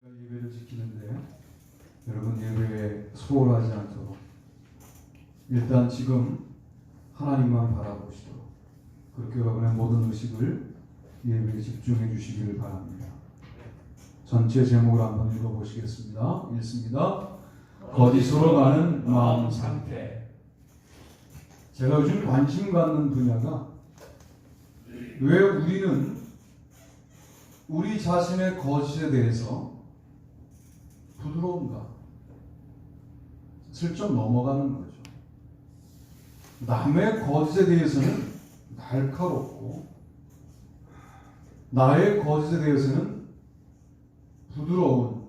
예배를 지키는데 여러분 예배에 소홀하지 않도록 일단 지금 하나님만 바라보시도록 그렇게 여러분의 모든 의식을 예배에 집중해 주시기를 바랍니다. 전체 제목을 한번 읽어보시겠습니다. 읽습니다. 거짓으로 가는 마음 상태. 제가 요즘 관심 갖는 분야가 왜 우리는 우리 자신의 거짓에 대해서 부드러운가? 슬쩍 넘어가는 거죠. 남의 거짓에 대해서는 날카롭고 나의 거짓에 대해서는 부드러운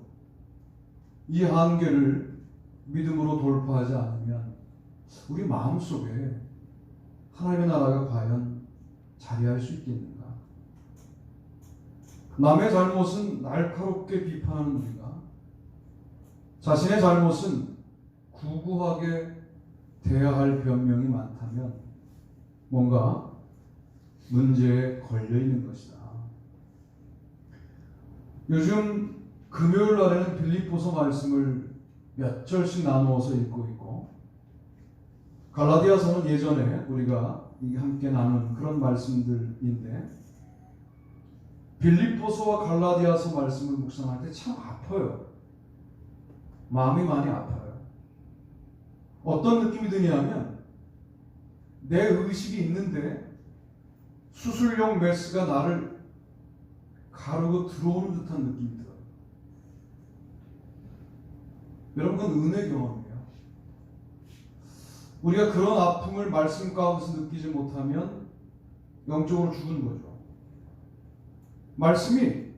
이 한계를 믿음으로 돌파하지 않으면 우리 마음속에 하나님의 나라가 과연 자리할 수 있겠는가? 남의 잘못은 날카롭게 비판하는 우리가 자신의 잘못은 구구하게 대해야 할 변명이 많다면 뭔가 문제에 걸려 있는 것이다. 요즘 금요일 날에는 빌립보서 말씀을 몇 절씩 나누어서 읽고 있고 갈라디아서는 예전에 우리가 함께 나눈 그런 말씀들인데 빌립보서와 갈라디아서 말씀을 묵상할 때 참 아파요. 마음이 많이 아파요. 어떤 느낌이 드냐면 내 의식이 있는데 수술용 메스가 나를 가르고 들어오는 듯한 느낌이 들어요. 여러분 그건 은혜 경험이에요. 우리가 그런 아픔을 말씀 가운데서 느끼지 못하면 영적으로 죽은 거죠. 말씀이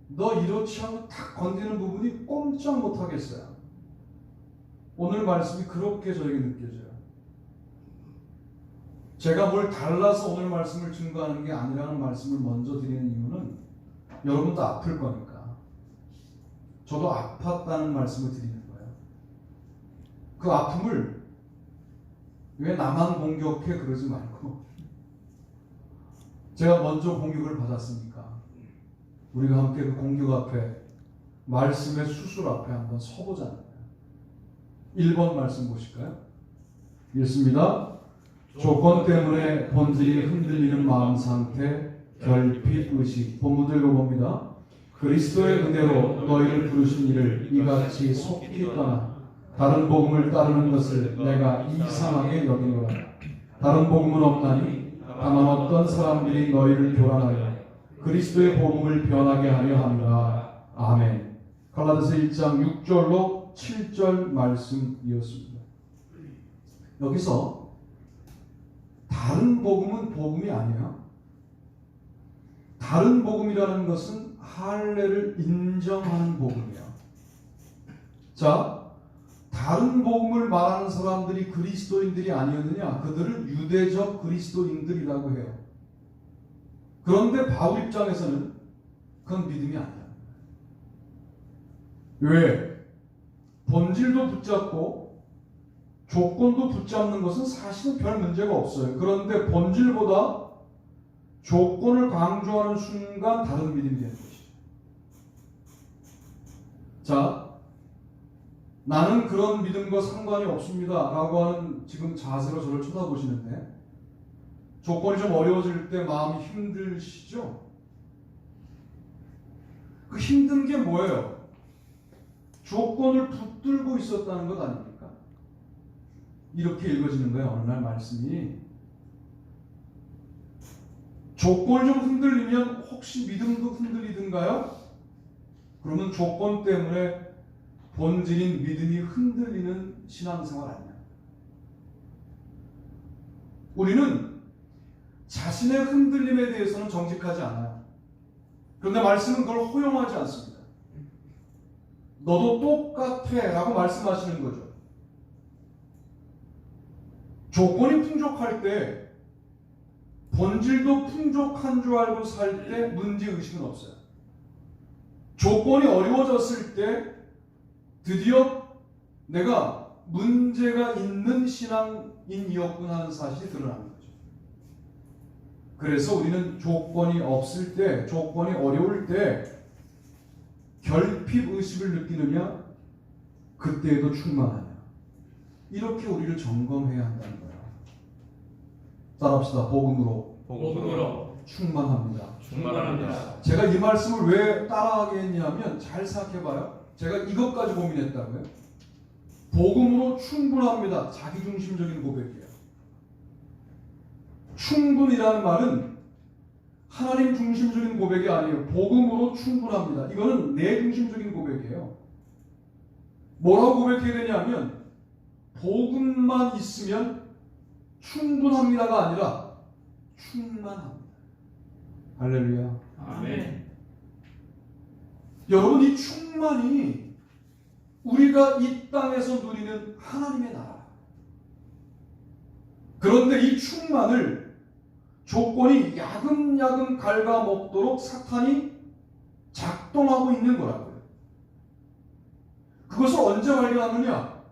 너 이렇지 않고 탁 건드리는 부분이 꼼짝 못하겠어요. 오늘 말씀이 그렇게 저에게 느껴져요. 제가 뭘 달라서 오늘 말씀을 증거하는 게 아니라는 말씀을 먼저 드리는 이유는 여러분도 아플 거니까 저도 아팠다는 말씀을 드리는 거예요. 그 아픔을 왜 나만 공격해 그러지 말고 제가 먼저 공격을 받았으니까 우리가 함께 그 공격 앞에 말씀의 수술 앞에 한번 서보자는 거예요. 1번 말씀 보실까요? 읽습니다. 조건 때문에 본질이 흔들리는 마음 상태, 결핍 의식. 본문 읽어봅니다. 그리스도의 은혜로 너희를 부르신 이를 이같이 속히 떠나 다른 복음을 따르는 것을 내가 이상하게 여기노라. 다른 복음은 없나니 다만 어떤 사람들이 너희를 교란하여 그리스도의 복음을 변하게 하려 합니다. 아멘. 갈라디아서 1장 6절로 7절 말씀이었습니다. 여기서 다른 복음은 복음이 아니야. 다른 복음이라는 것은 할례를 인정하는 복음이야. 자, 다른 복음을 말하는 사람들이 그리스도인들이 아니었느냐? 그들은 유대적 그리스도인들이라고 해요. 그런데 바울 입장에서는 그건 믿음이 아니야. 왜? 본질도 붙잡고 조건도 붙잡는 것은 사실은 별 문제가 없어요. 그런데 본질보다 조건을 강조하는 순간 다른 믿음이 되는 것이죠. 자, 나는 그런 믿음과 상관이 없습니다 라고 하는 지금 자세로 저를 쳐다보시는데 조건이 좀 어려워질 때 마음이 힘드시죠? 그 힘든 게 뭐예요? 조건을 붙들고 있었다는 것 아닙니까? 이렇게 읽어지는 거예요. 어느 날 말씀이 조건이 좀 흔들리면 혹시 믿음도 흔들리든가요? 그러면 조건 때문에 본질인 믿음이 흔들리는 신앙생활 아니야. 우리는 자신의 흔들림에 대해서는 정직하지 않아요. 그런데 말씀은 그걸 허용하지 않습니다. 너도 똑같아 라고 말씀하시는 거죠. 조건이 풍족할 때 본질도 풍족한 줄 알고 살 때 문제의식은 없어요. 조건이 어려워졌을 때 드디어 내가 문제가 있는 신앙인이었구나 하는 사실이 드러납니다. 그래서 우리는 조건이 없을 때, 조건이 어려울 때 결핍 의식을 느끼느냐? 그때에도 충만하냐? 이렇게 우리를 점검해야 한다는 거예요. 따라합시다. 복음으로 충만합니다. 충만합니다. 제가 이 말씀을 왜 따라하게 했냐면 잘 생각해봐요. 제가 이것까지 고민했다고요. 복음으로 충분합니다. 자기중심적인 고백이에요. 충분이라는 말은 하나님 중심적인 고백이 아니에요. 복음으로 충분합니다. 이거는 내 중심적인 고백이에요. 뭐라고 고백해야 되냐면 복음만 있으면 충분합니다가 아니라 충만합니다. 할렐루야. 아멘. 여러분, 이 충만이 우리가 이 땅에서 누리는 하나님의 나라. 그런데 이 충만을 조건이 야금야금 갉아먹도록 사탄이 작동하고 있는 거라고요. 그것을 언제 발견하느냐?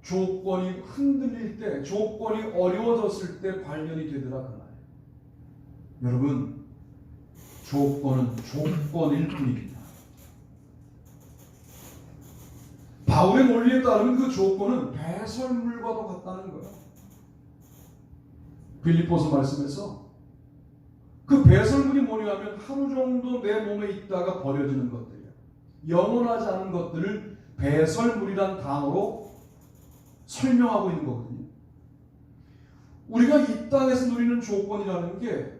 조건이 흔들릴 때, 조건이 어려워졌을 때 발견이 되더라 그 말이에요. 여러분, 조건은 조건일 뿐입니다. 바울의 논리에 따르면 그 조건은 배설물과도 같다는 거예요. 빌립보서 말씀에서 그 배설물이 뭐냐면 하루 정도 내 몸에 있다가 버려지는 것들이에요. 영원하지 않은 것들을 배설물이란 단어로 설명하고 있는 거거든요. 우리가 이 땅에서 누리는 조건이라는 게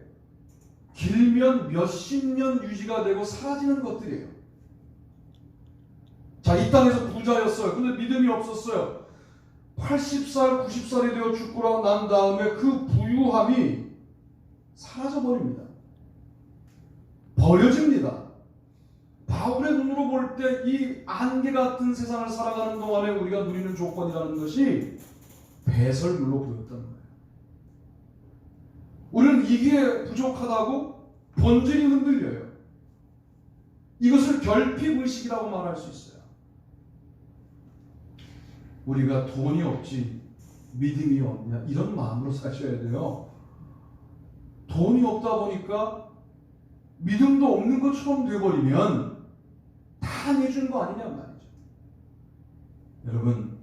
길면 몇십 년 유지가 되고 사라지는 것들이에요. 자, 이 땅에서 부자였어요. 근데 믿음이 없었어요. 80살, 90살이 되어 죽고 난 다음에 그 부유함이 사라져버립니다. 버려집니다. 바울의 눈으로 볼 때 이 안개 같은 세상을 살아가는 동안에 우리가 누리는 조건이라는 것이 배설물로 보였던 거예요. 우리는 이게 부족하다고 본질이 흔들려요. 이것을 결핍의식이라고 말할 수 있어요. 우리가 돈이 없지 믿음이 없냐 이런 마음으로 사셔야 돼요. 돈이 없다 보니까 믿음도 없는 것처럼 돼버리면 다 내준 거 아니냐 말이죠. 여러분,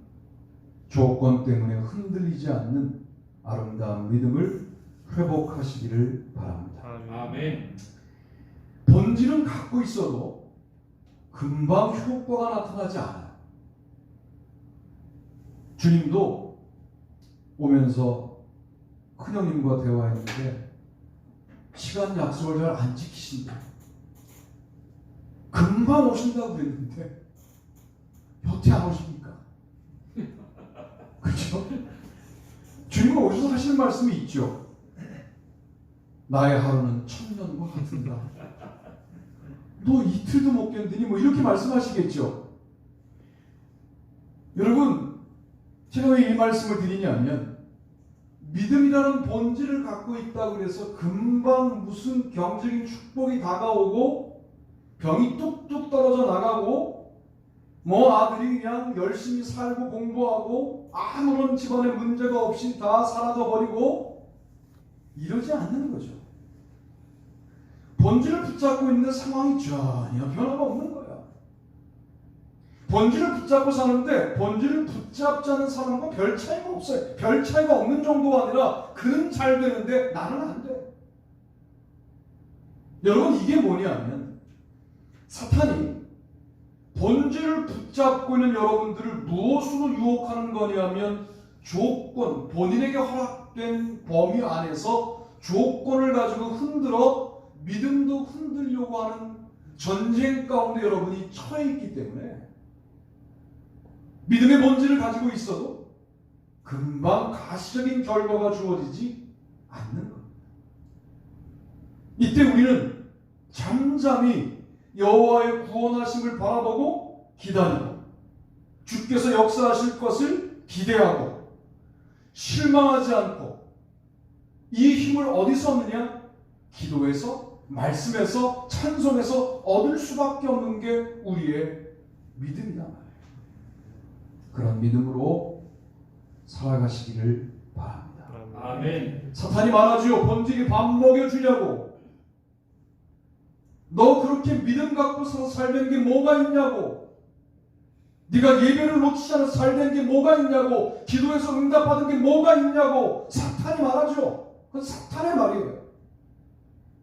조건 때문에 흔들리지 않는 아름다운 믿음을 회복하시기를 바랍니다. 아멘. 본질은 갖고 있어도 금방 효과가 나타나지 않아요. 주님도 오면서 큰형님과 대화했는데 시간 약속을 잘 안 지키신다. 금방 오신다고 그랬는데 여태 안 오십니까? 그렇죠? 주님은 오셔서 하시는 말씀이 있죠. 나의 하루는 천년과 같은가. 너 이틀도 못 견디니? 뭐 이렇게 말씀하시겠죠. 여러분, 제가 왜 이 말씀을 드리냐면 믿음이라는 본질을 갖고 있다고 해서 금방 무슨 경제적인 축복이 다가오고 병이 뚝뚝 떨어져 나가고 뭐 아들이 그냥 열심히 살고 공부하고 아무런 집안에 문제가 없이 다 사라져버리고 이러지 않는 거죠. 본질을 붙잡고 있는 상황이 전혀 변화가 없는 거야. 본질을 붙잡고 사는데 본질을 붙잡지 않은 사람과 별 차이가 없어요. 별 차이가 없는 정도가 아니라 그는 잘 되는데 나는 안 돼. 여러분, 이게 뭐냐면 사탄이 본질을 붙잡고 있는 여러분들을 무엇으로 유혹하는 거냐면 조건, 본인에게 허락된 범위 안에서 조건을 가지고 흔들어 믿음도 흔들려고 하는 전쟁 가운데 여러분이 처해 있기 때문에 믿음의 본질을 가지고 있어도 금방 가시적인 결과가 주어지지 않는 겁니다. 이때 우리는 잠잠히 여호와의 구원하심을 바라보고 기다리고 주께서 역사하실 것을 기대하고 실망하지 않고 이 힘을 어디서 얻느냐? 기도에서, 말씀에서, 찬송에서 얻을 수밖에 없는 게 우리의 믿음이다 말이에요. 그런 믿음으로 살아가시기를 바랍니다. 아멘. 사탄이 말하지요. 본질이 밥 먹여주냐고. 너 그렇게 믿음 갖고 살된 게 뭐가 있냐고. 네가 예배를 놓치지 않아서 살된 게 뭐가 있냐고. 기도해서 응답받은 게 뭐가 있냐고. 사탄이 말하죠. 그건 사탄의 말이에요.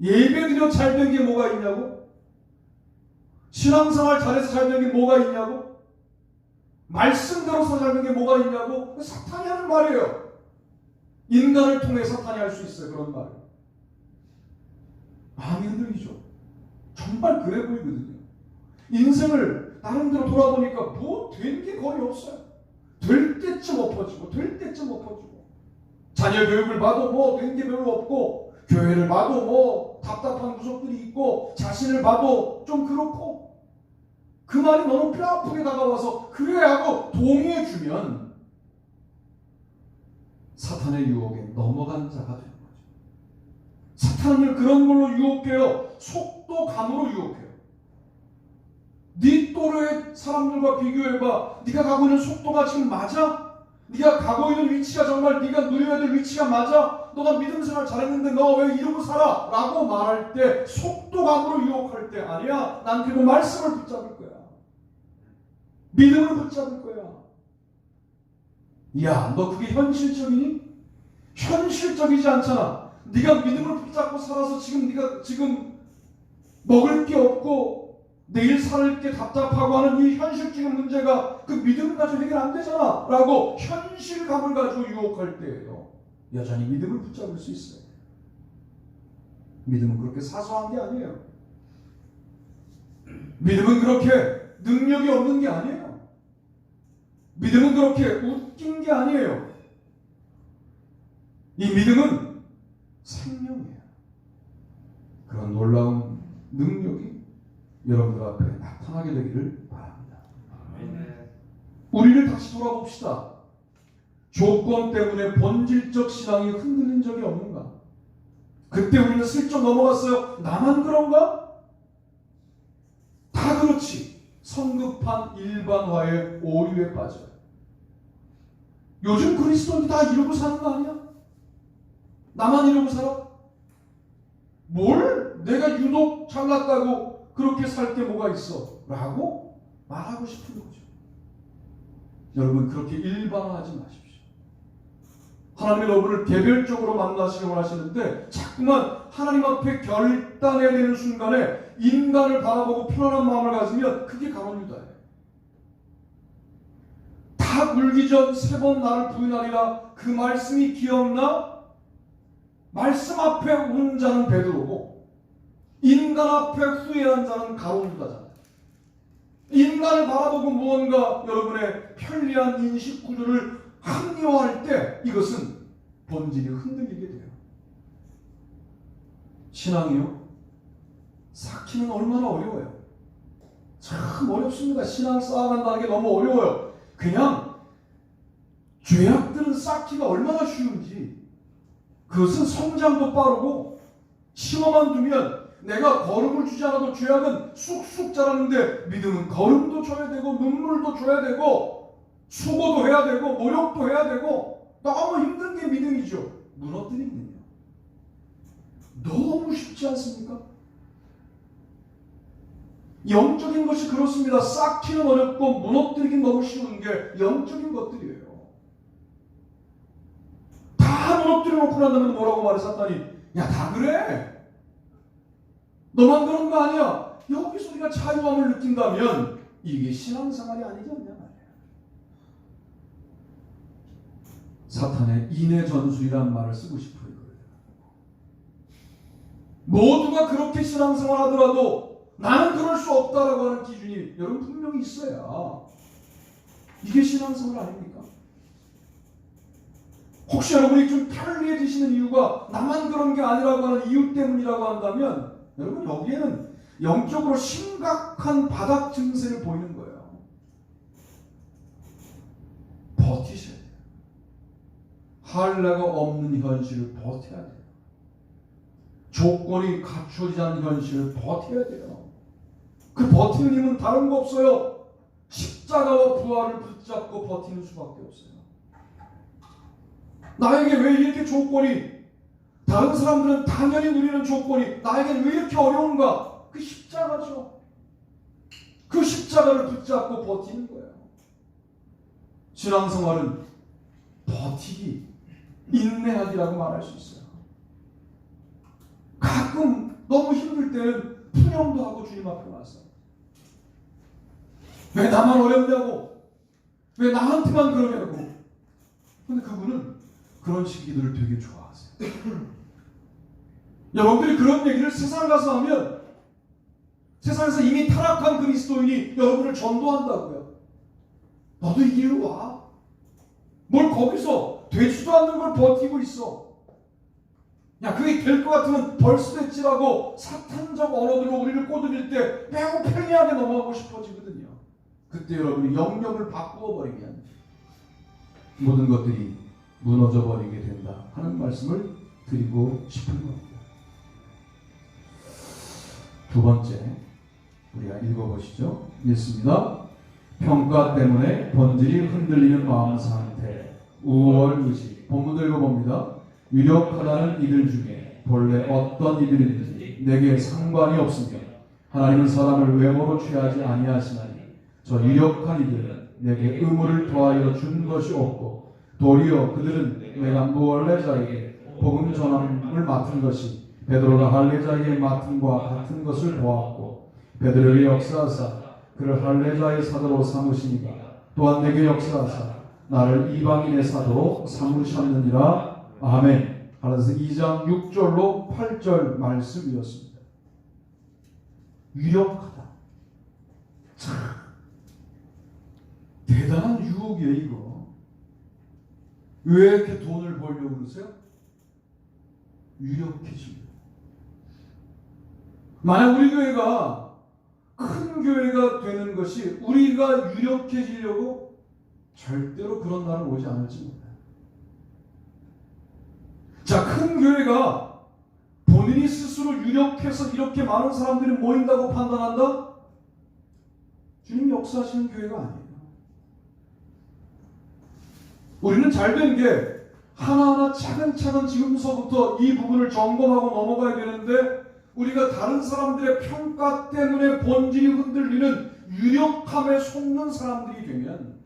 예배드려 잘된 게 뭐가 있냐고. 신앙생활 잘해서 잘된 게 뭐가 있냐고. 말씀대로서 잘된 게 뭐가 있냐고. 사탄이 하는 말이에요. 인간을 통해 사탄이 할 수 있어요. 그런 말을. 마음이 흔들리죠. 정말 그래 보이거든요. 인생을 나름대로 돌아보니까 뭐 된 게 거의 없어요. 될 때쯤 엎어지고 될 때쯤 엎어지고, 자녀 교육을 봐도 뭐 된 게 별로 없고, 교회를 봐도 뭐 답답한 구석들이 있고, 자신을 봐도 좀 그렇고, 그 말이 너무 뼈아프게 다가와서 그래 하고 동의해주면 사탄의 유혹에 넘어간 자가 되는 거죠. 사탄을 그런 걸로 유혹해요. 속도감으로 유혹해요. 네 또래의 사람들과 비교해봐. 네가 가고 있는 속도가 지금 맞아? 네가 가고 있는 위치가 정말 네가 누려야 될 위치가 맞아? 너가 믿음 생활 잘했는데 너 왜 이러고 살아? 라고 말할 때, 속도감으로 유혹할 때, 아니야, 난 그리고 말씀을 붙잡을 거야. 믿음을 붙잡을 거야. 야, 너 그게 현실적이니? 현실적이지 않잖아. 네가 믿음을 붙잡고 살아서 네가 지금 먹을 게 없고 내일 살 게 답답하고 하는 이 현실적인 문제가 그 믿음 가지고 해결 안 되잖아 라고 현실감을 가지고 유혹할 때에요, 여전히 믿음을 붙잡을 수 있어요. 믿음은 그렇게 사소한 게 아니에요. 믿음은 그렇게 능력이 없는 게 아니에요. 믿음은 그렇게 웃긴 게 아니에요. 이 믿음은 생명이에요. 그런 놀라운 능력이 여러분들 앞에 나타나게 되기를 바랍니다. 우리를 다시 돌아봅시다. 조건 때문에 본질적 신앙이 흔들린 적이 없는가? 그때 우리는 슬쩍 넘어갔어요. 나만 그런가? 다 그렇지. 성급한 일반화의 오류에 빠져요. 요즘 그리스도인들 다 이러고 사는 거 아니야? 나만 이러고 살아? 뭘? 내가 유독 잘났다고 그렇게 살 게 뭐가 있어? 라고 말하고 싶은 거죠. 여러분, 그렇게 일반화하지 마십시오. 하나님의 여러분을 개별적으로 만나시려고 하시는데 자꾸만 하나님 앞에 결단해야 되는 순간에 인간을 바라보고 편안한 마음을 가지면 그게 가론 유다예요. 닭 울기 전 3번 나를 부인하리라, 그 말씀이 기억나? 말씀 앞에 우는 자는 베드로고 인간 앞에 후회한 자는 가론 유다잖아요. 인간을 바라보고 무언가 여러분의 편리한 인식 구조를 합리화할 때 이것은 본질이 흔들리게 돼요. 신앙이요? 쌓기는 얼마나 어려워요. 참 어렵습니다. 신앙 쌓아간다는 게 너무 어려워요. 그냥 죄악들은 쌓기가 얼마나 쉬운지, 그것은 성장도 빠르고 심어만 두면 내가 걸음을 주지 않아도 죄악은 쑥쑥 자라는데, 믿음은 걸음도 줘야 되고 눈물도 줘야 되고 수고도 해야 되고 노력도 해야 되고 너무 힘든 게 믿음이죠. 무너뜨리기는요 너무 쉽지 않습니까? 영적인 것이 그렇습니다. 쌓기는 어렵고 무너뜨리긴 너무 쉬운 게 영적인 것들이에요. 다 무너뜨려 놓고 난 다음에 뭐라고 말해 사탄이? 야, 다 그래. 너만 그런 거 아니야. 여기서 우리가 자유함을 느낀다면 이게 신앙생활이 아니지 않냐 말이야. 사탄의 인의 전술이란 말을 쓰고 싶어요. 모두가 그렇게 신앙생활 하더라도 나는 그럴 수 없다라고 하는 기준이 여러분 분명히 있어야 이게 신앙생활 아닙니까? 혹시 여러분이 좀 편리해지시는 이유가 나만 그런 게 아니라고 하는 이유 때문이라고 한다면 여러분, 여기에는 영적으로 심각한 바닥 증세를 보이는 거예요. 버티셔야 돼요. 할례가 없는 현실을 버텨야 돼요. 조건이 갖춰지지 않는 현실을 버텨야 돼요. 그 버티는 힘은 다른 거 없어요. 십자가와 부활을 붙잡고 버티는 수밖에 없어요. 나에게 왜 이렇게 조건이, 다른 사람들은 당연히 누리는 조건이 나에게는 왜 이렇게 어려운가? 그 인내하죠. 그 십자가를 붙잡고 버티는 거예요. 신앙생활은 버티기, 인내하기라고 말할 수 있어요. 가끔 너무 힘들 때는 푸념도 하고 주님 앞에 와서 왜 나만 어렵냐고, 왜 나한테만 그러냐고. 근데 그분은 그런 시기들을 되게 좋아하세요. 여러분들이 그런 얘기를 세상 가서 하면 세상에서 이미 타락한 그리스도인이 여러분을 전도한다고요. 너도 이 길로 와. 뭘 거기서 되지도 않는 걸 버티고 있어. 야, 그게 될 것 같으면 벌써 됐지라고 사탄적 언어들로 우리를 꼬드길 때 매우 편리하게 넘어가고 싶어지거든요. 그때 여러분이 영역을 바꾸어 버리면 모든 것들이 무너져 버리게 된다 하는 말씀을 드리고 싶은 겁니다. 두 번째, 우리가 읽어보시죠. 읽습니다. 평가 때문에 본질이 흔들리는 마음 상태, 우월의식. 본문도 읽어봅니다. 유력하다는 이들 중에 본래 어떤 이들이든지 내게 상관이 없으며 하나님은 사람을 외모로 취하지 아니하시나니 저 유력한 이들은 내게 의무를 더하여 준 것이 없고 도리어 그들은 내가 무할례자에게 복음 전함을 맡은 것이 베드로가 할례자에게 맡음과 같은 것을 보았고 베드로에게 역사하사 그를 할례자의 사도로 삼으시니까 또한 내게 역사하사 나를 이방인의 사도로 삼으셨느니라. 아멘. 갈라디아서 2장 6절로 8절 말씀이었습니다. 유력하다. 참 대단한 유혹이에요 이거. 왜 이렇게 돈을 벌려고 그러세요? 유력해집니다. 만약 우리 교회가 큰 교회가 되는 것이 우리가 유력해지려고 절대로 그런 날은 오지 않을지 몰라요. 자, 큰 교회가 본인이 스스로 유력해서 이렇게 많은 사람들이 모인다고 판단한다? 주님이 역사하시는 교회가 아니에요. 우리는 잘된 게 하나하나 차근차근 지금서부터 이 부분을 점검하고 넘어가야 되는데 우리가 다른 사람들의 평가 때문에 본질이 흔들리는 유력함에 속는 사람들이 되면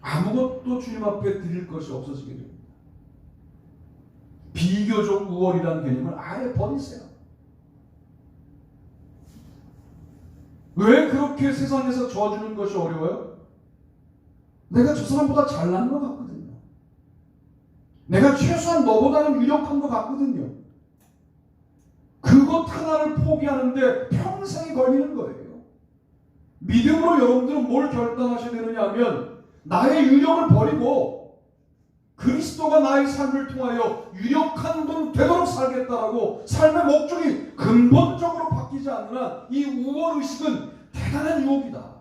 아무것도 주님 앞에 드릴 것이 없어지게 됩니다. 비교적 우월이라는 개념을 아예 버리세요. 왜 그렇게 세상에서 저주는 것이 어려워요? 내가 저 사람보다 잘난 것 같거든요. 내가 최소한 너보다는 유력한 것 같거든요. 그것 하나를 포기하는데 평생이 걸리는 거예요. 믿음으로 여러분들은 뭘 결단하셔야 되느냐 하면 나의 유력을 버리고 그리스도가 나의 삶을 통하여 유력한 분 되도록 살겠다라고 삶의 목적이 근본적으로 바뀌지 않는 한 이 우월의식은 대단한 유혹이다.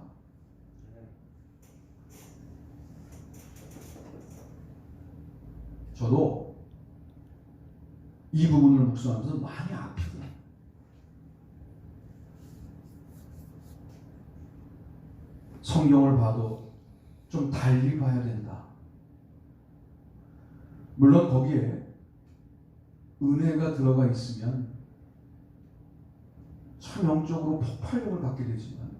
저도 이 부분을 묵상하면서 많이 아프다. 성경을 봐도 좀 달리 봐야 된다. 물론 거기에 은혜가 들어가 있으면 참 영적으로 폭발력을 갖게 되지만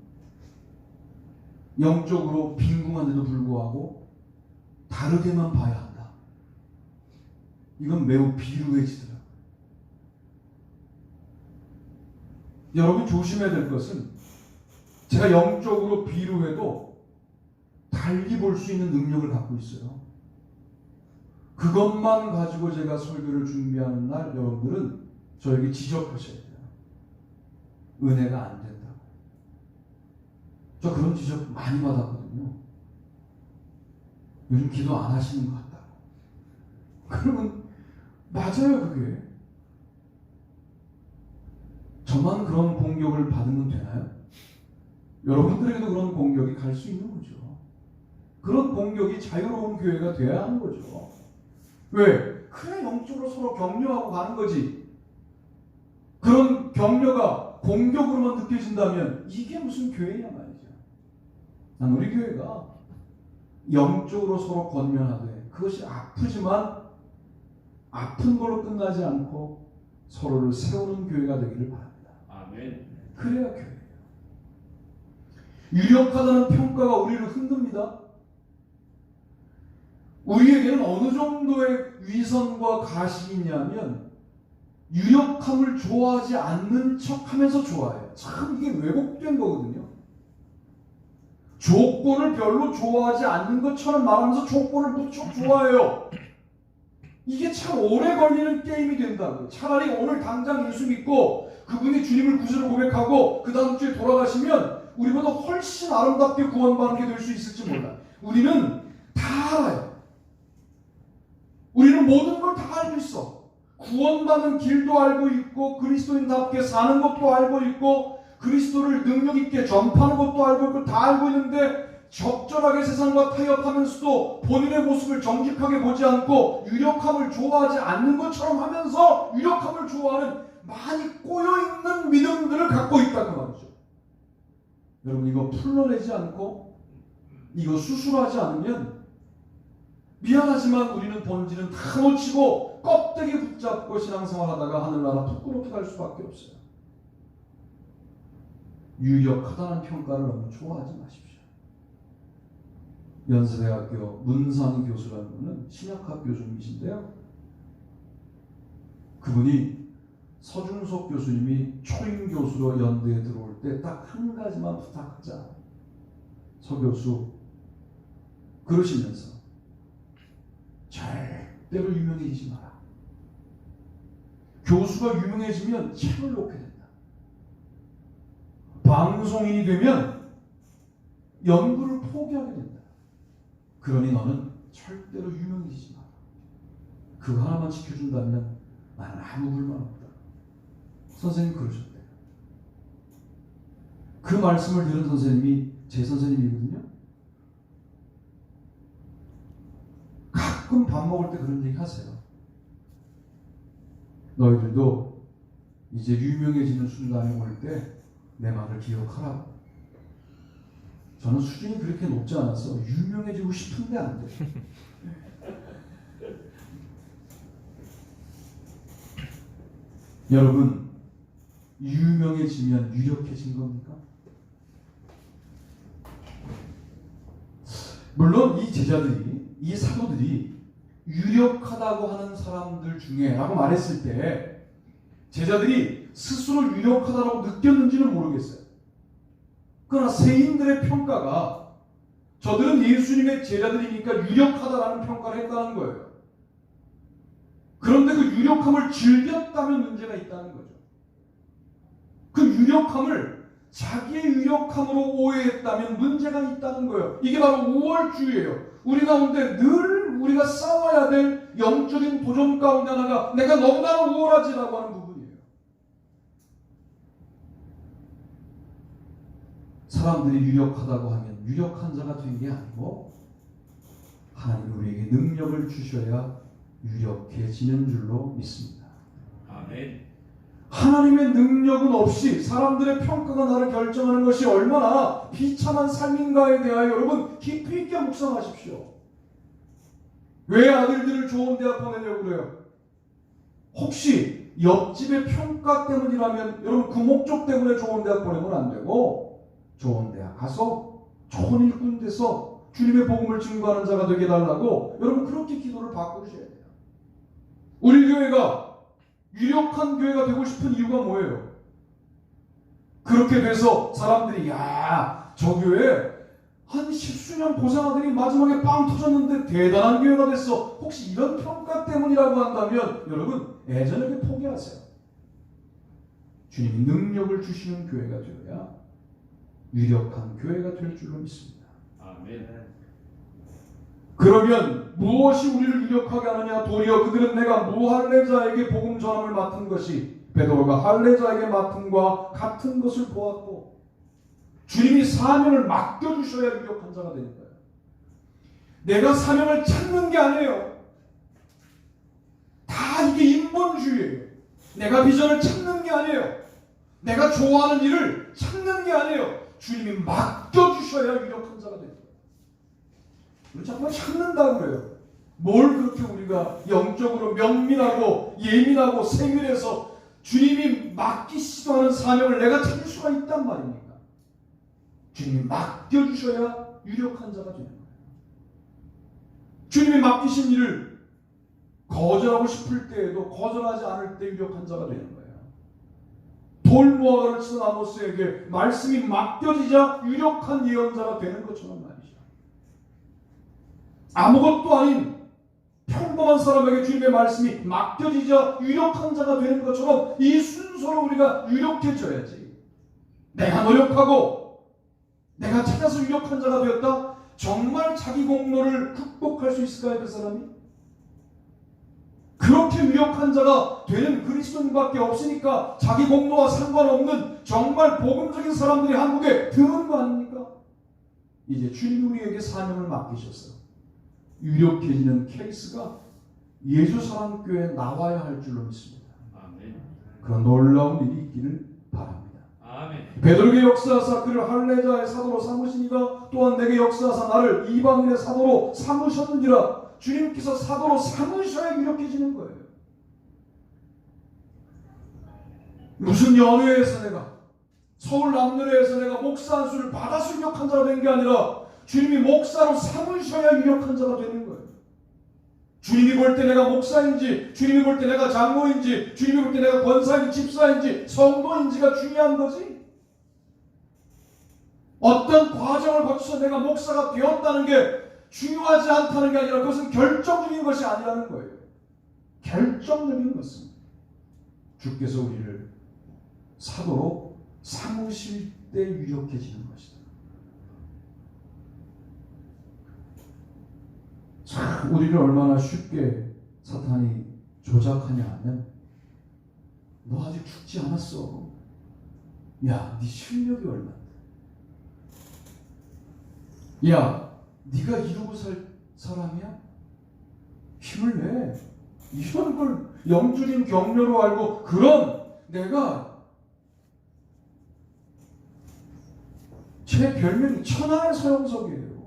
영적으로 빈궁한데도 불구하고 다르게만 봐야 한다. 이건 매우 비루해지더라고요. 여러분 조심해야 될 것은 제가 영적으로 비루해도 달리 볼 수 있는 능력을 갖고 있어요. 그것만 가지고 제가 설교를 준비하는 날 여러분들은 저에게 지적하셔야 돼요. 은혜가 안 된다고. 저 그런 지적 많이 받았거든요. 요즘 기도 안 하시는 것 같다고. 그러면 맞아요 그게. 저만 그런 공격을 받으면 되나요? 여러분들에게도 그런 공격이 갈 수 있는 거죠. 그런 공격이 자유로운 교회가 돼야 하는 거죠. 왜? 그래 영적으로 서로 격려하고 가는 거지. 그런 격려가 공격으로만 느껴진다면 이게 무슨 교회냐 말이죠. 난 우리 교회가 영적으로 서로 권면하되 그것이 아프지만 아픈 걸로 끝나지 않고 서로를 세우는 교회가 되기를 바랍니다. 아멘. 아멘. 그래야 교회예요. 유력하다는 평가가 우리를 흔듭니다. 우리에게는 어느 정도의 위선과 가식이 있냐면 유력함을 좋아하지 않는 척하면서 좋아해요. 참 이게 왜곡된 거거든요. 조건을 별로 좋아하지 않는 것처럼 말하면서 조건을 무척 좋아해요. 이게 참 오래 걸리는 게임이 된다고요. 차라리 오늘 당장 예수 믿고 그분이 주님을 구주로 고백하고 그 다음 주에 돌아가시면 우리보다 훨씬 아름답게 구원받게 될 수 있을지 몰라요. 우리는 다 알아요. 우리는 모든 걸 다 알고 있어. 구원받는 길도 알고 있고 그리스도인답게 사는 것도 알고 있고 그리스도를 능력 있게 전파하는 것도 알고 있고 다 알고 있는데 적절하게 세상과 타협하면서도 본인의 모습을 정직하게 보지 않고 유력함을 좋아하지 않는 것처럼 하면서 유력함을 좋아하는 많이 꼬여있는 믿음들을 갖고 있다고 말이죠. 여러분 이거 풀러내지 않고 이거 수술하지 않으면 미안하지만 우리는 본질은 다 놓치고 껍데기 붙잡고 신앙생활 하다가 하늘나라 부끄럽게 갈 수밖에 없어요. 유력하다는 평가를 너무 좋아하지 마십시오. 연세대학교 문상 교수라는 분은 신약학 교수님이신데요. 그분이 서중석 교수님이 초임 교수로 연대에 들어올 때 딱 한 가지만 부탁하자. 서 교수 그러시면서 절대로 유명해지지 마라. 교수가 유명해지면 책을 놓게 된다. 방송인이 되면 연구를 포기하게 된다. 그러니 너는 절대로 유명해지지 마라. 그거 하나만 지켜준다면 나는 아무 불만 없다. 선생님 그러셨대요. 그 말씀을 들은 선생님이 제 선생님이거든요. 가끔 밥 먹을 때 그런 얘기 하세요. 너희들도 이제 유명해지는 순간이 올 때 내 말을 기억하라. 저는 수준이 그렇게 높지 않아서 유명해지고 싶은데 안 돼. 여러분 유명해지면 유력해진 겁니까? 물론 이 제자들이 이 사도들이 유력하다고 하는 사람들 중에 라고 말했을 때 제자들이 스스로 유력하다고 느꼈는지는 모르겠어요. 그러나 세인들의 평가가 저들은 예수님의 제자들이니까 유력하다라는 평가를 했다는 거예요. 그런데 그 유력함을 즐겼다면 문제가 있다는 거죠. 그 유력함을 자기의 유력함으로 오해했다면 문제가 있다는 거예요. 이게 바로 우월주의예요. 우리 가운데 늘 우리가 싸워야 될 영적인 도전 가운데 하나가 내가 너무나 우월하지라고 하는 부분이에요. 사람들이 유력하다고 하면 유력한 자가 된 게 아니고 하나님이 우리에게 능력을 주셔야 유력해지는 줄로 믿습니다. 아멘. 하나님의 능력은 없이 사람들의 평가가 나를 결정하는 것이 얼마나 비참한 삶인가에 대하여 여러분 깊이 있게 묵상하십시오. 왜 아들들을 좋은 대학 보내려고 그래요? 혹시 옆집의 평가 때문이라면 여러분 그 목적 때문에 좋은 대학 보내면 안 되고 좋은 대학 가서 좋은 일꾼 돼서 주님의 복음을 증거하는 자가 되게 해달라고 여러분 그렇게 기도를 바꾸셔야 돼요. 우리 교회가 유력한 교회가 되고 싶은 이유가 뭐예요? 그렇게 돼서 사람들이 야, 저 교회 한 10수년 고생하더니 마지막에 빵 터졌는데 대단한 교회가 됐어. 혹시 이런 평가 때문이라고 한다면 여러분 애전하게 포기하세요. 주님이 능력을 주시는 교회가 되어야 유력한 교회가 될 줄로 믿습니다. 아멘. 그러면 무엇이 우리를 유력하게 하느냐? 도리어 그들은 내가 무할례자에게 복음 전함을 맡은 것이 베드로가 할례자에게 맡음과 같은 것을 보았고 주님이 사명을 맡겨주셔야 유력한 자가 되는 거예요. 내가 사명을 찾는 게 아니에요. 다 이게 인본주의예요. 내가 비전을 찾는 게 아니에요. 내가 좋아하는 일을 찾는 게 아니에요. 주님이 맡겨주셔야 유력한 자가 됩니다. 우리 자꾸 찾는다고 그래요. 뭘 그렇게 우리가 영적으로 명민하고 예민하고 세밀해서 주님이 맡기시도 하는 사명을 내가 찾을 수가 있단 말입니까? 주님이 맡겨주셔야 유력한 자가 되는 거예요. 주님이 맡기신 일을 거절하고 싶을 때에도 거절하지 않을 때 유력한 자가 되는 거예요. 돌무화과를 치던 아모스에게 말씀이 맡겨지자 유력한 예언자가 되는 것처럼 말이죠. 아무것도 아닌 평범한 사람에게 주님의 말씀이 맡겨지자 유력한 자가 되는 것처럼 이 순서로 우리가 유력해져야지. 내가 노력하고 내가 찾아서 유력한 자가 되었다? 정말 자기 공로를 극복할 수 있을까요, 그 사람이? 그렇게 유력한 자가 되는 그리스도인밖에 없으니까 자기 공로와 상관없는 정말 복음적인 사람들이 한국에 드문 거 아닙니까? 이제 주님 우리에게 사명을 맡기셨어요. 유력해지는 케이스가 예수사랑교회에 나와야 할 줄로 믿습니다. 아멘. 그런 놀라운 일이 있기를 바랍니다. 아멘. 베드로에게 역사하사 그를 할례자의 사도로 삼으시니가 또한 내게 역사하사 나를 이방인의 사도로 삼으셨는지라. 주님께서 사도로 삼으셔야 유력해지는 거예요. 무슨 연회에서 내가 서울 남노래에서 내가 목사 한 수를 받아서 유력한 자가 된 게 아니라 주님이 목사로 삼으셔야 유력한 자가 되는 거예요. 주님이 볼 때 내가 목사인지, 주님이 볼 때 내가 장로인지, 주님이 볼 때 내가 권사인지, 집사인지, 성도인지가 중요한 거지. 어떤 과정을 거쳐서 내가 목사가 되었다는 게 중요하지 않다는 게 아니라 그것은 결정적인 것이 아니라는 거예요. 결정적인 것은 주께서 우리를 사도로 삼으실 때 유력해지는 것이다. 참 우리를 얼마나 쉽게 사탄이 조작하냐 하면 너 아직 죽지 않았어. 야, 네 실력이 얼마인데. 야, 네가 이루고 살 사람이야? 힘을 내. 이런 걸 영주님 격려로 알고 그럼 내가 제 별명이 천하의 서영석이에요.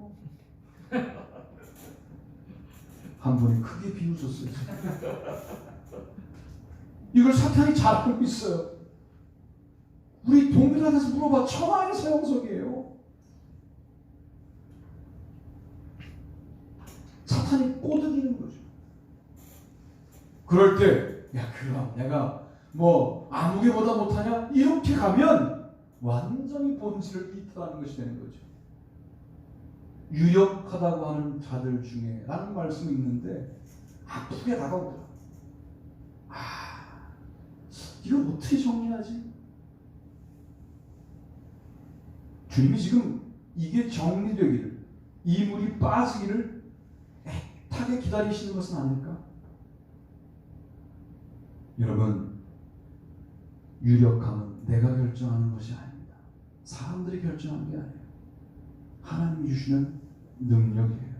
한 분이 크게 비웃었어요. 이걸 사탄이 잘 알고 있어요. 우리 동료한테서 물어봐. 천하의 서영석이에요. 사탄이 꼬드기는 거죠. 그럴 때, 야, 그럼 내가 뭐 아무개보다 못하냐? 이렇게 가면 완전히 본질을 이탈하는 것이 되는 거죠. 유력하다고 하는 자들 중에 라는 말씀이 있는데 아프게 다가오더라. 이걸 어떻게 정리하지? 주님이 지금 이게 정리되기를, 이물이 빠지기를 애타게 기다리시는 것은 아닐까? 여러분, 유력함은 내가 결정하는 것이 아닙니다. 사람들이 결정하는 게 아니에요. 하나님이 주시는 능력이에요.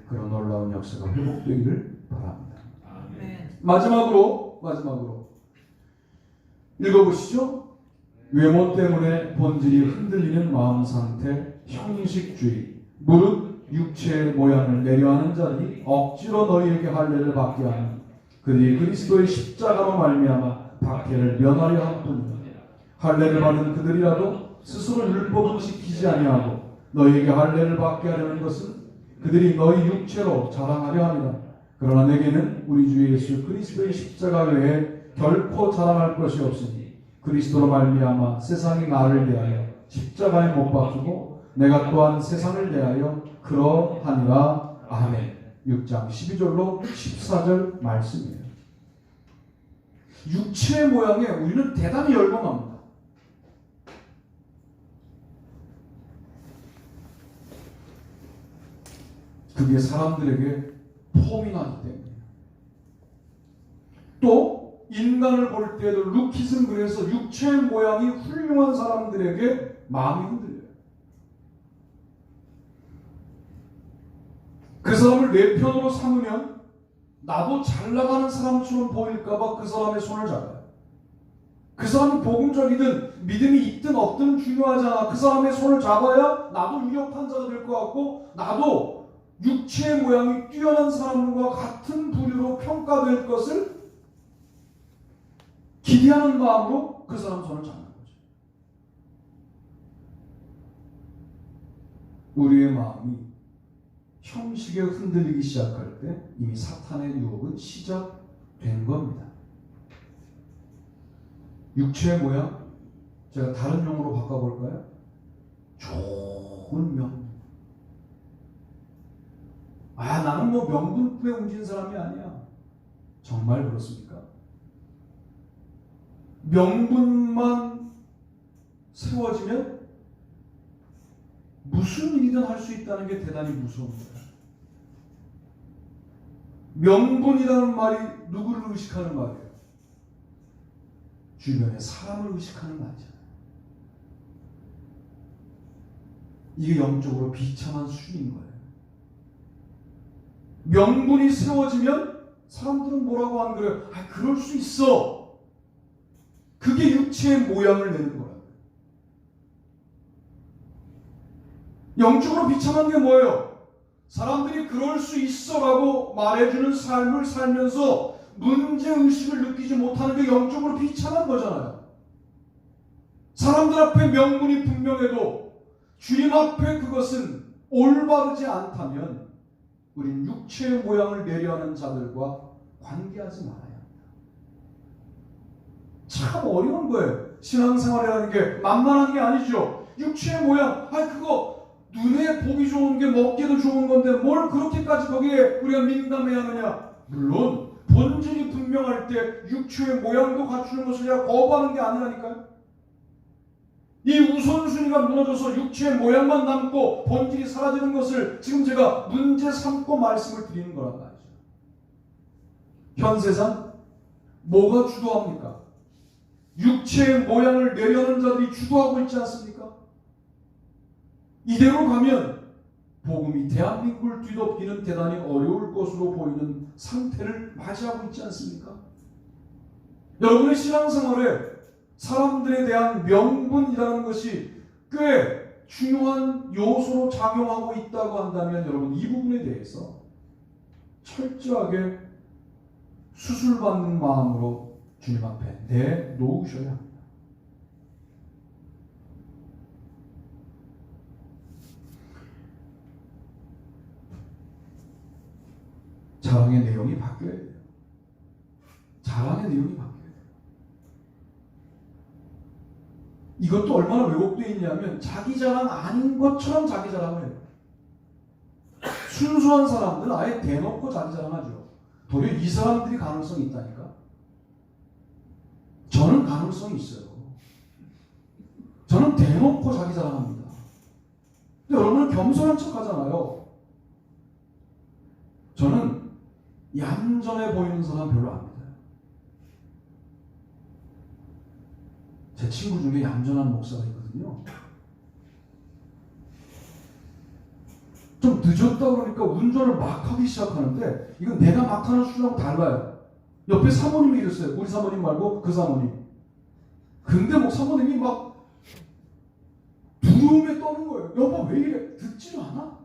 그런 놀라운 역사가 회복되기를 바랍니다. 아멘. 마지막으로 읽어보시죠. 외모 때문에 본질이 흔들리는 마음 상태, 형식주의, 무릇 육체의 모양을 내려하는 자들이 억지로 너희에게 할례를 받게 하는 그들이 그리스도의 십자가로 말미암아 박해를 면하려 할 뿐이다. 할례를 받은 그들이라도 스스로 율법을 지키지 아니하고 너희에게 할례를 받게 하려는 것은 그들이 너희 육체로 자랑하려 함이다. 그러나 내게는 우리 주 예수 그리스도의 십자가 외에 결코 자랑할 것이 없으니 그리스도로 말미암아 세상이 나를 대하여 십자가에 못 박히고 내가 또한 세상을 대하여 그러하니라. 아멘. 6장 12절로 14절 말씀이에요. 육체의 모양에 우리는 대단히 열광합니다. 그게 사람들에게 폼이 나기 때문이에요. 또 인간을 볼 때도 루키즘, 그래서 육체의 모양이 훌륭한 사람들에게 마음이 흔들려요. 그 사람을 내 편으로 삼으면 나도 잘 나가는 사람처럼 보일까봐 그 사람의 손을 잡아요. 그 사람이 복음적이든 믿음이 있든 없든 중요하지 않아. 그 사람의 손을 잡아야 나도 유력한 자가 될 것 같고 나도 육체의 모양이 뛰어난 사람과 같은 부류로 평가될 것을 기대하는 마음으로 그 사람 손을 잡는 거죠. 우리의 마음이 형식에 흔들리기 시작할 때 이미 사탄의 유혹은 시작된 겁니다. 육체의 모양, 제가 다른 용어로 바꿔볼까요? 좋은 명. 나는 뭐 명분에 옮긴 사람이 아니야. 정말 그렇습니까? 명분만 세워지면 무슨 일이든 할 수 있다는 게 대단히 무서운 거예요. 명분이라는 말이 누구를 의식하는 말이에요? 주변의 사람을 의식하는 말이잖아요. 이게 영적으로 비참한 수준인 거예요. 명분이 세워지면 사람들은 뭐라고 안 그래요? 그럴 수 있어. 그게 육체의 모양을 내는 거라고요. 영적으로 비참한 게 뭐예요? 사람들이 그럴 수 있어라고 말해주는 삶을 살면서 문제의식을 느끼지 못하는 게 영적으로 비참한 거잖아요. 사람들 앞에 명분이 분명해도 주님 앞에 그것은 올바르지 않다면 우린 육체의 모양을 내려하는 자들과 관계하지 말아야 합니다. 참 어려운 거예요. 신앙생활이라는 게 만만한 게 아니죠. 육체의 모양, 그거 눈에 보기 좋은 게 먹기도 좋은 건데 뭘 그렇게까지 거기에 우리가 민감해야 하느냐. 물론 본질이 분명할 때 육체의 모양도 갖추는 것을 제가 거부하는 게 아니라니까요. 이 우선순위가 무너져서 육체의 모양만 남고 본질이 사라지는 것을 지금 제가 문제 삼고 말씀을 드리는 거란 말이죠. 현 세상 뭐가 주도합니까? 육체의 모양을 내려는 자들이 주도하고 있지 않습니까? 이대로 가면 복음이 대한민국을 뒤덮기는 대단히 어려울 것으로 보이는 상태를 맞이하고 있지 않습니까? 여러분의 신앙생활에 사람들에 대한 명분이라는 것이 꽤 중요한 요소로 작용하고 있다고 한다면 여러분 이 부분에 대해서 철저하게 수술받는 마음으로 주님 앞에 내놓으셔야 합니다. 자랑의 내용이 바뀌어야 돼요. 자랑의 내용이 바뀌어야 돼요. 이것도 얼마나 왜곡되어 있냐면 자기 자랑 아닌 것처럼 자기 자랑을 해요. 순수한 사람들은 아예 대놓고 자기 자랑하죠. 도리어 이 사람들이 가능성이 있다니까. 저는 가능성이 있어요. 저는 대놓고 자기 자랑합니다. 근데 여러분은 겸손한 척 하잖아요. 저는 얌전해 보이는 사람 별로 안 믿어요. 제 친구 중에 얌전한 목사가 있거든요. 좀 늦었다 그러니까 운전을 막 하기 시작하는데 이건 내가 막 하는 수준하고 달라요. 옆에 사모님이 이랬어요. 우리 사모님 말고 그 사모님. 근데 뭐 사모님이 막 두려움에 떠는 거예요. 여보 왜 이래? 듣지도 않아?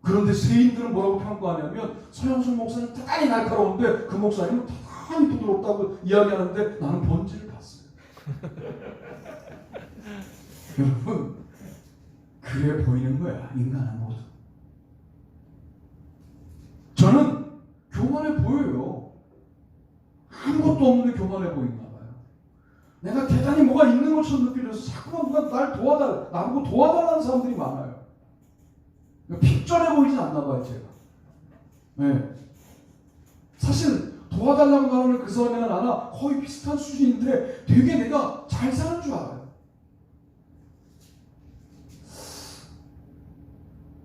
그런데 세인들은 뭐라고 평가하냐면 서영순 목사님 대단히 날카로운데 그 목사님은 대단히 부드럽다고 이야기하는데 나는 본질을 봤어요. 여러분 그래 보이는 거야 인간은 모두. 저는 교만해 보여요. 아무것도 없는데 교만해 보이나 봐요. 내가 대단히 뭐가 있는 것처럼 느끼면서 자꾸만 누가 날 도와달라 나보고 도와달라는 사람들이 많아요. 픽전해 보이진 않나 봐요 제가. 네. 사실 도와달라고 말하는 그 사람이나 나나 거의 비슷한 수준인데 되게 내가 잘 사는 줄 알아요.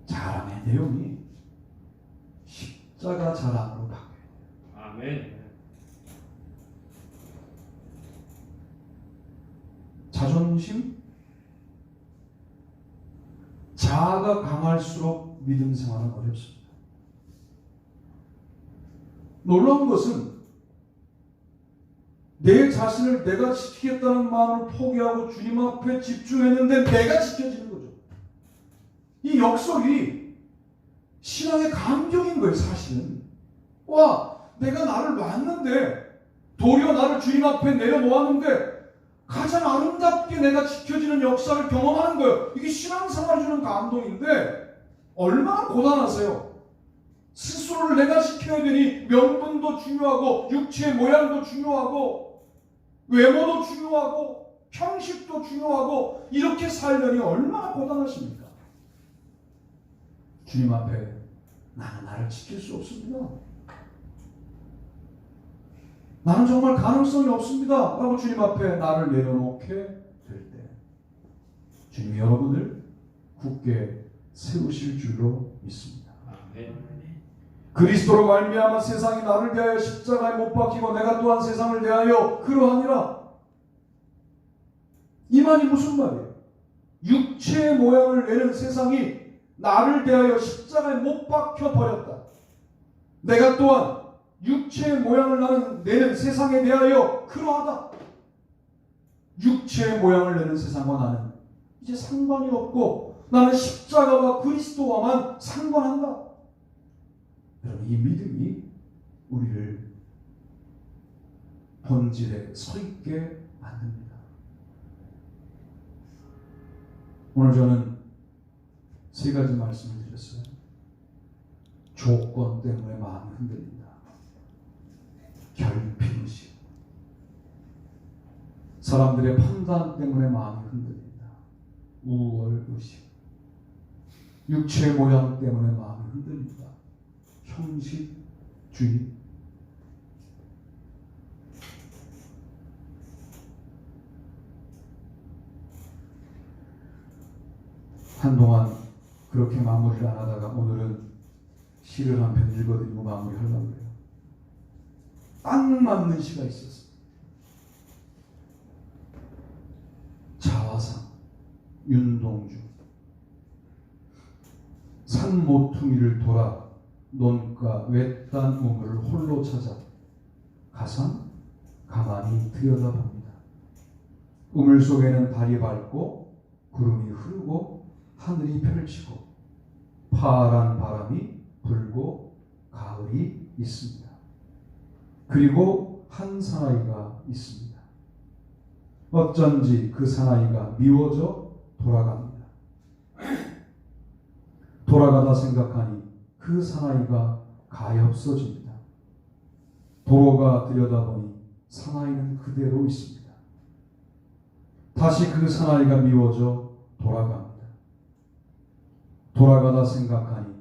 자랑의 내용이 십자가 자랑으로 바뀌어요. 아멘. 자존심, 자아가 강할수록 믿음 생활은 어렵습니다. 놀라운 것은 내 자신을 내가 지키겠다는 마음을 포기하고 주님 앞에 집중했는데 내가 지켜지는 거죠. 이 역설이 신앙의 감격인 거예요. 사실은. 와, 내가 나를 놨는데 도리어 나를 주님 앞에 내려놓았는데 가장 아름답게 내가 지켜지는 역사를 경험하는 거예요. 이게 신앙생활이 주는 감동인데 얼마나 고단하세요. 스스로를 내가 지켜야 되니 명분도 중요하고 육체의 모양도 중요하고 외모도 중요하고 형식도 중요하고 이렇게 살려니 얼마나 고단하십니까? 주님 앞에 나는 나를 지킬 수 없습니다. 나는 정말 가능성이 없습니다. 라고 주님 앞에 나를 내려놓게 될 때 주님이 여러분을 굳게 세우실 줄로 믿습니다. 아멘. 그리스도로 말미암아 세상이 나를 대하여 십자가에 못 박히고 내가 또한 세상을 대하여 그러하니라. 이 말이 무슨 말이에요? 육체의 모양을 내는 세상이 나를 대하여 십자가에 못 박혀 버렸다. 내가 또한 육체의 모양을 내는 세상에 대하여 그러하다. 육체의 모양을 내는 세상과 나는 이제 상관이 없고 나는 십자가와 그리스도와만 상관한다. 여러분, 이 믿음이 우리를 본질에 서 있게 만듭니다. 오늘 저는 세 가지 말씀을 드렸어요. 조건 때문에 마음이 흔들린다. 결핍의식. 사람들의 판단 때문에 마음이 흔들린다. 우월의식. 육체의 모양 때문에 마음이 흔들린다. 형식주의. 한동안 그렇게 마무리를 안 하다가 오늘은 시를 한 편 읽어드리고 마무리하려고 해요. 딱 맞는 시가 있었어요. 자화상 윤동주. 산 모퉁이를 돌아 논가 외딴 우물을 홀로 찾아 가상 가만히 들여다봅니다. 우물 속에는 달이 밝고 구름이 흐르고 하늘이 펼치고 파란 바람이 불고 가을이 있습니다. 그리고 한 사나이가 있습니다. 어쩐지 그 사나이가 미워져 돌아갑니다. 돌아가다 생각하니 그 사나이가 가엾어집니다. 도로가 들여다보니 사나이는 그대로 있습니다. 다시 그 사나이가 미워져 돌아갑니다. 돌아가다 생각하니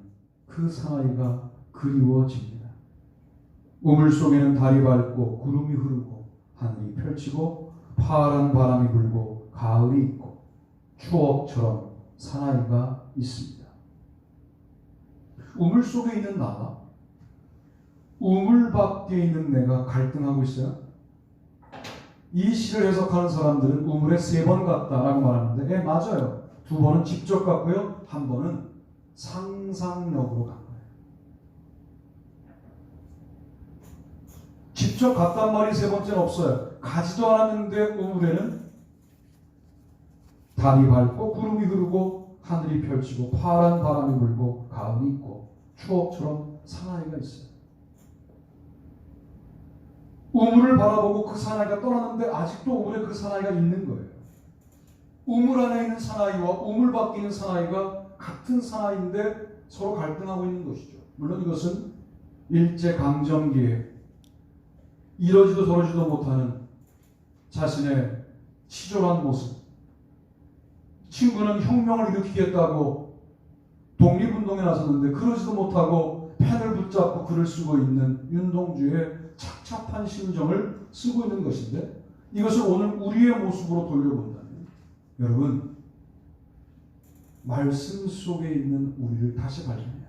그 사나이가 그리워집니다. 우물 속에는 달이 밝고 구름이 흐르고 하늘이 펼치고 파란 바람이 불고 가을이 있고 추억처럼 사나이가 있습니다. 우물 속에 있는 나가 우물 밖에 있는 내가 갈등하고 있어요. 이 시를 해석하는 사람들은 우물에 3번 갔다라고 말하는데 맞아요. 2번은 직접 갔고요. 1번은 상상력으로 간 거예요. 직접 갔단 말이 3번째는 없어요. 가지도 않았는데 우물에는 달이 밝고 구름이 흐르고 하늘이 펼치고 파란 바람이 불고 가을이 있고 추억처럼 사나이가 있어요. 우물을 바라보고 그 사나이가 떠났는데 아직도 우물에 그 사나이가 있는 거예요. 우물 안에 있는 사나이와 우물 밖에 있는 사나이가 같은 사나이인데 서로 갈등하고 있는 것이죠. 물론 이것은 일제강점기에 이러지도 저러지도 못하는 자신의 치졸한 모습. 친구는 혁명을 일으키겠다고 독립운동에 나섰는데 그러지도 못하고 펜을 붙잡고 글을 쓰고 있는 윤동주의 착잡한 심정을 쓰고 있는 것인데 이것을 오늘 우리의 모습으로 돌려본다면 여러분 말씀 속에 있는 우리를 다시 발견해야 돼요.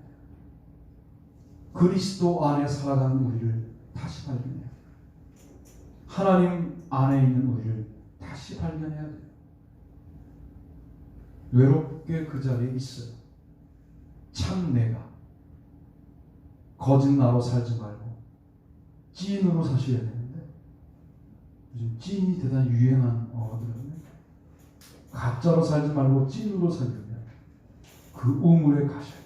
그리스도 안에 살아가는 우리를 다시 발견해야 돼요. 하나님 안에 있는 우리를 다시 발견해야 돼요. 외롭게 그 자리에 있어요. 참 내가 거짓 나로 살지 말고 찐으로 사셔야 되는데 요즘 찐이 대단히 유행한 언어들은데 가짜로 살지 말고 찐으로 살려면 그 우물에 가셔야 돼요.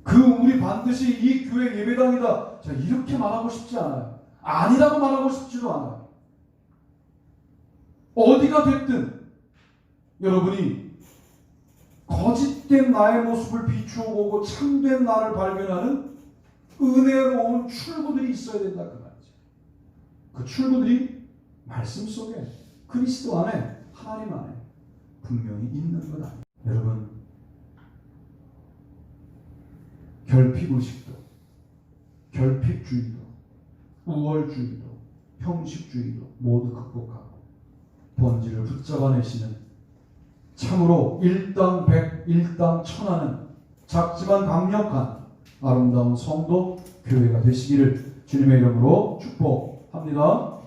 그 우물이 반드시 이 교회 예배당이다. 자, 이렇게 말하고 싶지 않아요. 아니라고 말하고 싶지도 않아요. 어디가 됐든 여러분이 거짓된 나의 모습을 비추어 보고 참된 나를 발견하는 은혜로운 출구들이 있어야 된다 그 말이죠. 그 출구들이 말씀 속에 그리스도 안에 하나님 안에 분명히 있는 것 아니에요. 여러분 결핍의식도 결핍주의도 우월주의도 형식주의도 모두 극복하고 본질을 붙잡아내시는 참으로 일당백 일당천하는 작지만 강력한 아름다운 성도 교회가 되시기를 주님의 이름으로 축복합니다.